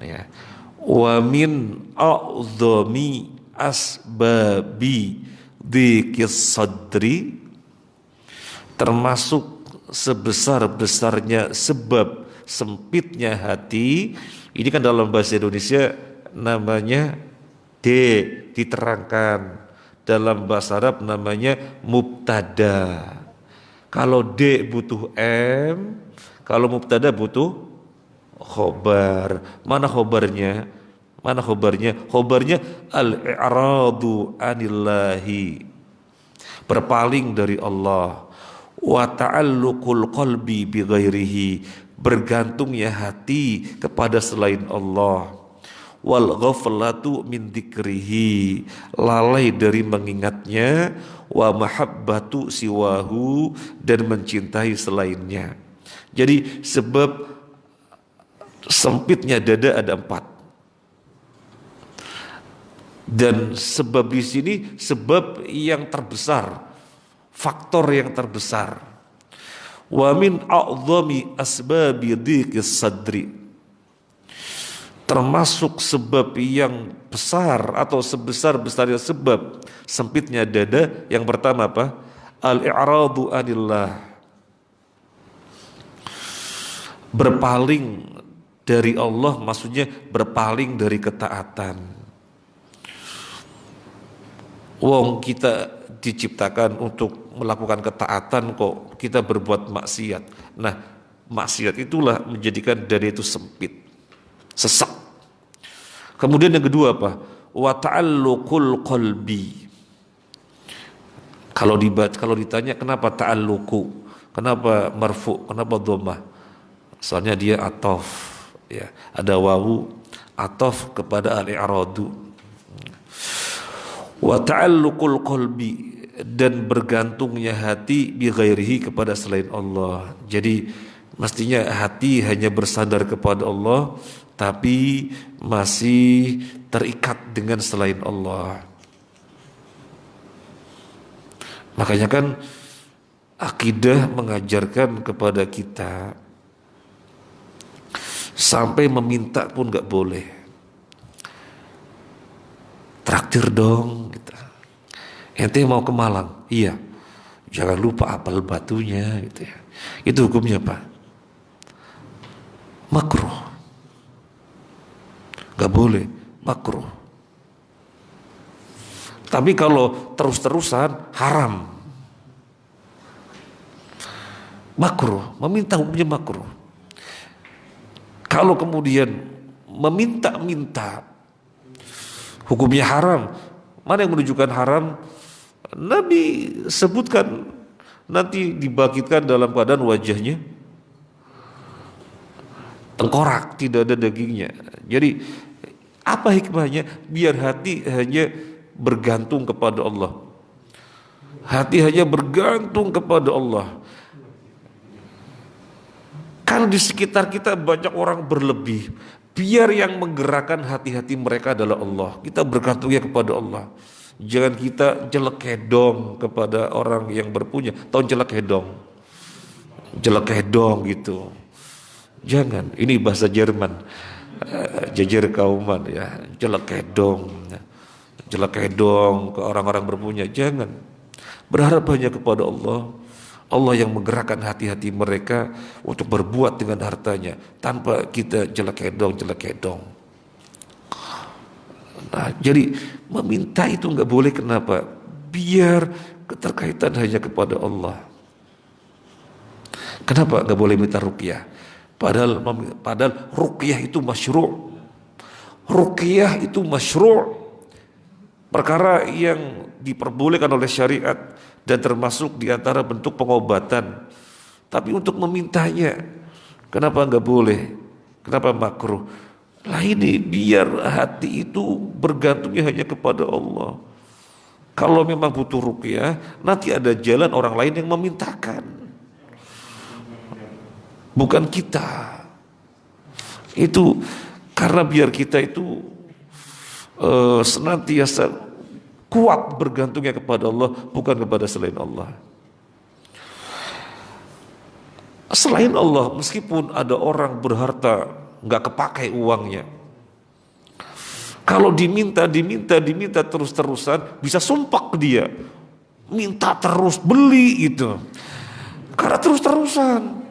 ya. Wa min a'dhami asbabi dhiqis sadri, termasuk sebesar-besarnya sebab sempitnya hati. Ini kan dalam bahasa Indonesia namanya D, diterangkan. Dalam bahasa Arab namanya mubtada. Kalau D butuh M, kalau mubtada butuh khobar. Mana khobarnya? Mana khobarnya? Khobarnya al-i'radu anillahi, berpaling dari Allah. Wa ta'alluqul qalbi bi ghairihi, bergantungnya hati kepada selain Allah. Wal ghaflatu min dzikrihi, lalai dari mengingatnya. Wa mahabbatu siwahu, dan mencintai selainnya. Jadi sebab sempitnya dada ada 4. Dan sebab di sini sebab yang terbesar, faktor yang terbesar. Wa min a'dhami asbabi dhiqis sadri, termasuk sebab yang besar atau sebesar-besarnya sebab sempitnya dada. Yang pertama apa? Al-i'radu anillah, berpaling dari Allah, maksudnya berpaling dari ketaatan. Wong kita diciptakan untuk melakukan ketaatan, kok kita berbuat maksiat. Nah, maksiat itulah menjadikan dada itu sempit, sesak. Kemudian yang kedua apa? Wa ta'alluqul qalbi. Kalau ditanya kenapa ta'alluqu, kenapa marfu, kenapa dhammah? Soalnya dia atof, ya, ada wawu atof kepada al-i'radu. Wa ta'alluqul qalbi, dan bergantungnya hati bi ghairihi, kepada selain Allah. Jadi mestinya hati hanya bersandar kepada Allah, tapi masih terikat dengan selain Allah. Makanya kan akidah mengajarkan kepada kita sampai meminta pun gak boleh. Traktir dong gitu. Ente mau ke Malang? Iya. Jangan lupa apel batunya gitu ya. Itu hukumnya apa? Makruh. Gak boleh, makruh. Tapi kalau terus-terusan haram. Makruh, meminta hukumnya makruh. Kalau kemudian meminta-minta hukumnya haram. Mana yang menunjukkan haram? Nabi sebutkan nanti dibangkitkan dalam keadaan wajahnya tengkorak, tidak ada dagingnya. Jadi apa hikmahnya? Biar hati hanya bergantung kepada Allah. Hati hanya bergantung kepada Allah. Kalau di sekitar kita banyak orang berlebih, biar yang menggerakkan hati-hati mereka adalah Allah. Kita bergantungnya kepada Allah. Jangan kita jelek-hedong kepada orang yang berpunya. Tahu jelek-hedong? Jelek-hedong gitu. Jangan, ini bahasa Jerman. Jajar kauman ya, jelek-hedong. Jelek-hedong ke orang-orang berpunya. Jangan. Berharap hanya kepada Allah. Allah yang menggerakkan hati-hati mereka untuk berbuat dengan hartanya tanpa kita jelek-hedong. Nah, jadi meminta itu nggak boleh. Kenapa? Biar keterkaitan hanya kepada Allah. Kenapa nggak boleh minta ruqyah? Padahal ruqyah itu masyru'. Ruqyah itu masyru', perkara yang diperbolehkan oleh syariat dan termasuk di antara bentuk pengobatan. Tapi untuk memintanya, kenapa nggak boleh? Kenapa makruh? Lah ini biar hati itu bergantungnya hanya kepada Allah. Kalau memang butuh ruqyah, nanti ada jalan orang lain yang memintakan, bukan kita. Itu karena biar kita itu senantiasa kuat bergantungnya kepada Allah, bukan kepada selain Allah. Selain Allah, meskipun ada orang berharta nggak kepakai uangnya, Kalau diminta terus-terusan, bisa sumpah ke dia. Minta terus, beli gitu. Karena terus-terusan.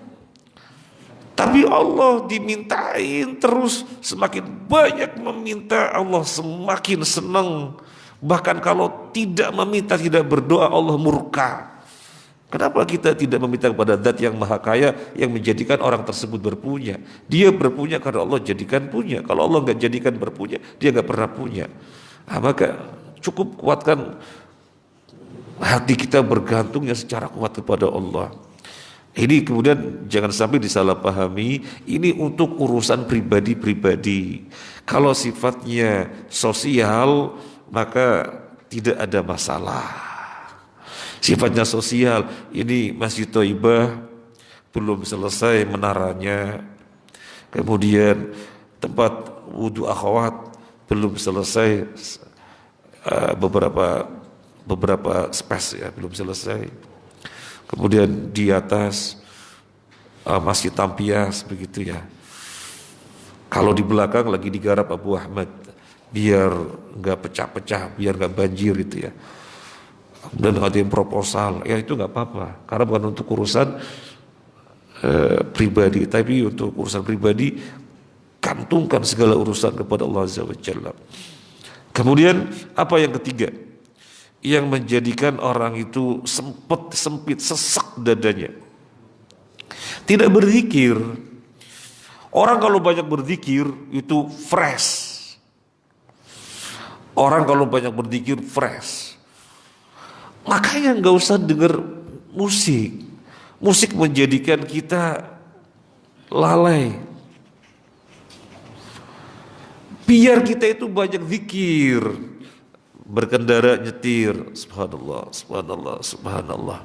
Tapi Allah dimintain terus, semakin banyak meminta Allah semakin senang. Bahkan kalau tidak meminta, tidak berdoa, Allah murka. Kenapa kita tidak meminta kepada Zat yang Maha Kaya yang menjadikan orang tersebut berpunya? Dia berpunya karena Allah jadikan punya. Kalau Allah nggak jadikan berpunya, dia nggak pernah punya. Nah, maka cukup kuatkan hati kita bergantungnya secara kuat kepada Allah. Ini kemudian jangan sampai disalahpahami, ini untuk urusan pribadi-pribadi. Kalau sifatnya sosial, maka tidak ada masalah. Sifatnya sosial, ini Masjid Thaibah belum selesai menaranya. Kemudian tempat wudhu akhwat belum selesai, beberapa space ya belum selesai. Kemudian di atas Masjid Tampias begitu ya. Kalau di belakang lagi digarap Abu Ahmad biar nggak pecah-pecah, biar nggak banjir itu ya. Dan ada yang proposal, ya itu nggak apa-apa, karena bukan untuk urusan pribadi, tapi untuk urusan pribadi kantungkan segala urusan kepada Allah Azza wa Jalla. Kemudian apa yang ketiga? Yang menjadikan orang itu sempit, sesak dadanya. Tidak berzikir. Orang kalau banyak berzikir itu fresh. Orang kalau banyak berzikir fresh. Makanya nggak usah dengar musik. Musik menjadikan kita lalai. Biar kita itu banyak zikir. Berkendara nyetir, subhanallah, subhanallah, subhanallah.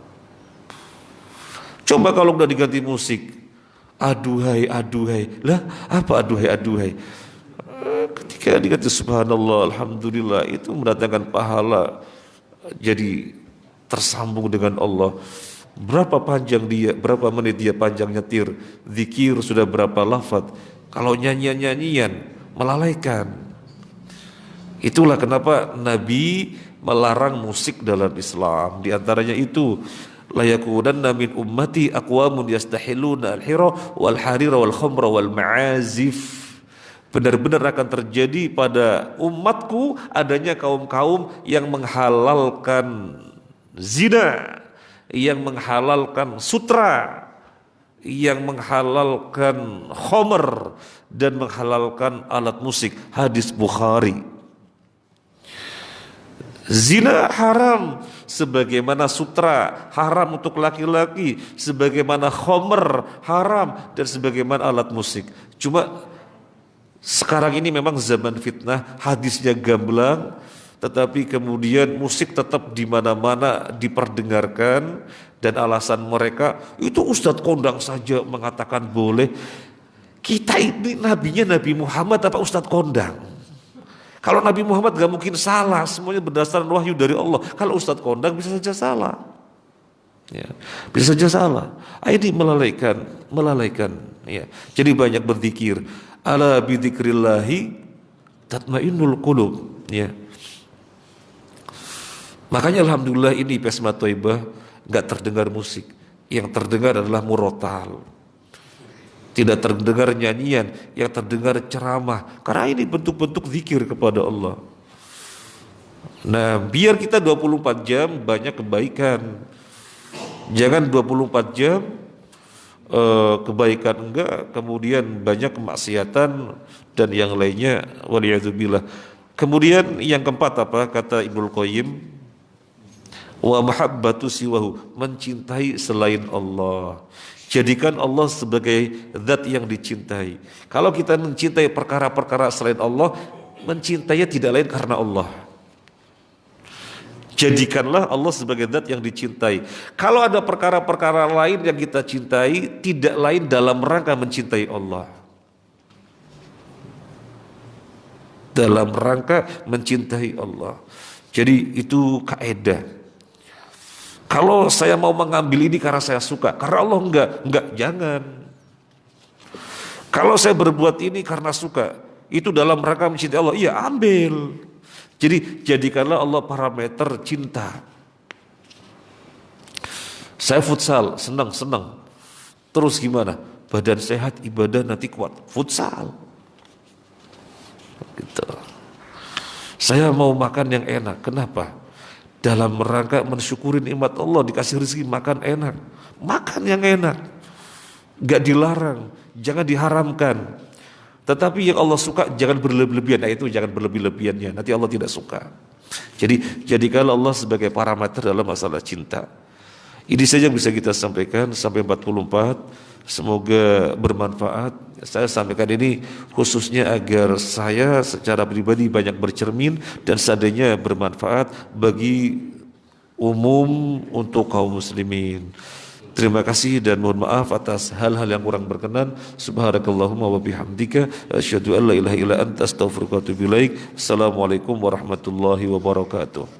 Coba kalau udah diganti musik, aduhai, aduhai. Lah apa aduhai, aduhai? Ketika diganti subhanallah, alhamdulillah, itu mendatangkan pahala, jadi tersambung dengan Allah. Berapa panjang dia, berapa menit dia panjang nyetir, zikir sudah berapa lafaz. Kalau nyanyian-nyanyian melalaikan. Itulah kenapa Nabi melarang musik dalam Islam. Di antaranya itu, la yakunanna min ummati aqwamun yastahiluna al-hira wal harira wal khamra wal ma'azif. Benar-benar akan terjadi pada umatku adanya kaum-kaum yang menghalalkan zina, yang menghalalkan sutra, yang menghalalkan khamr dan menghalalkan alat musik. Hadis Bukhari. Zina haram sebagaimana sutra haram untuk laki-laki, sebagaimana khamr haram dan sebagaimana alat musik. Cuma sekarang ini memang zaman fitnah, hadisnya gamblang, tetapi kemudian musik tetap di mana-mana diperdengarkan dan alasan mereka itu Ustadz Kondang saja mengatakan boleh. Kita ini nabinya Nabi Muhammad apa Ustadz Kondang? Kalau Nabi Muhammad gak mungkin salah, semuanya berdasarkan wahyu dari Allah. Kalau Ustadz Kondang bisa saja salah, ya, bisa saja salah. Ini melalaikan. Ya. Jadi banyak berzikir. Ala bidzikrillahi tatmainnul qulub. Ya. Makanya alhamdulillah ini Pesma Thaibah gak terdengar musik. Yang terdengar adalah murotal. Tidak terdengar nyanyian, yang terdengar ceramah. Karena ini bentuk-bentuk zikir kepada Allah. Nah, biar kita 24 jam banyak kebaikan. Jangan 24 jam kebaikan enggak, kemudian banyak kemaksiatan dan yang lainnya, waliyadzubillah. Kemudian yang keempat apa? Kata Ibnul Qayyim, wa mahabbatu siwahu, mencintai selain Allah. Jadikan Allah sebagai zat yang dicintai. Kalau kita mencintai perkara-perkara selain Allah, mencintainya tidak lain karena Allah. Jadikanlah Allah sebagai zat yang dicintai. Kalau ada perkara-perkara lain yang kita cintai, tidak lain dalam rangka mencintai Allah. Dalam rangka mencintai Allah. Jadi itu kaidah. Kalau saya mau mengambil ini karena saya suka, karena Allah enggak, jangan. Kalau saya berbuat ini karena suka, itu dalam rangka mencintai Allah. Iya, ambil. Jadi jadikanlah Allah parameter cinta. Saya futsal, senang. Terus gimana? Badan sehat, ibadah nanti kuat. Futsal. Gitu. Saya mau makan yang enak. Kenapa? Dalam rangka mensyukuri nikmat Allah, dikasih rezeki makan enak. Makan yang enak. Gak dilarang, jangan diharamkan. Tetapi yang Allah suka jangan berlebihan. Nah itu jangan berlebih-lebihannya, nanti Allah tidak suka. Jadi jadikanlah Allah sebagai parameter dalam masalah cinta. Ini saja yang bisa kita sampaikan sampai 44. Semoga bermanfaat. Saya sampaikan ini khususnya agar saya secara pribadi banyak bercermin dan seandainya bermanfaat bagi umum untuk kaum muslimin. Terima kasih dan mohon maaf atas hal-hal yang kurang berkenan. Subhanakallahumma wa bihamdika asyhadu an la ilaha illa anta astaghfiruka wa atubu ilaik. Assalamualaikum warahmatullahi wabarakatuh.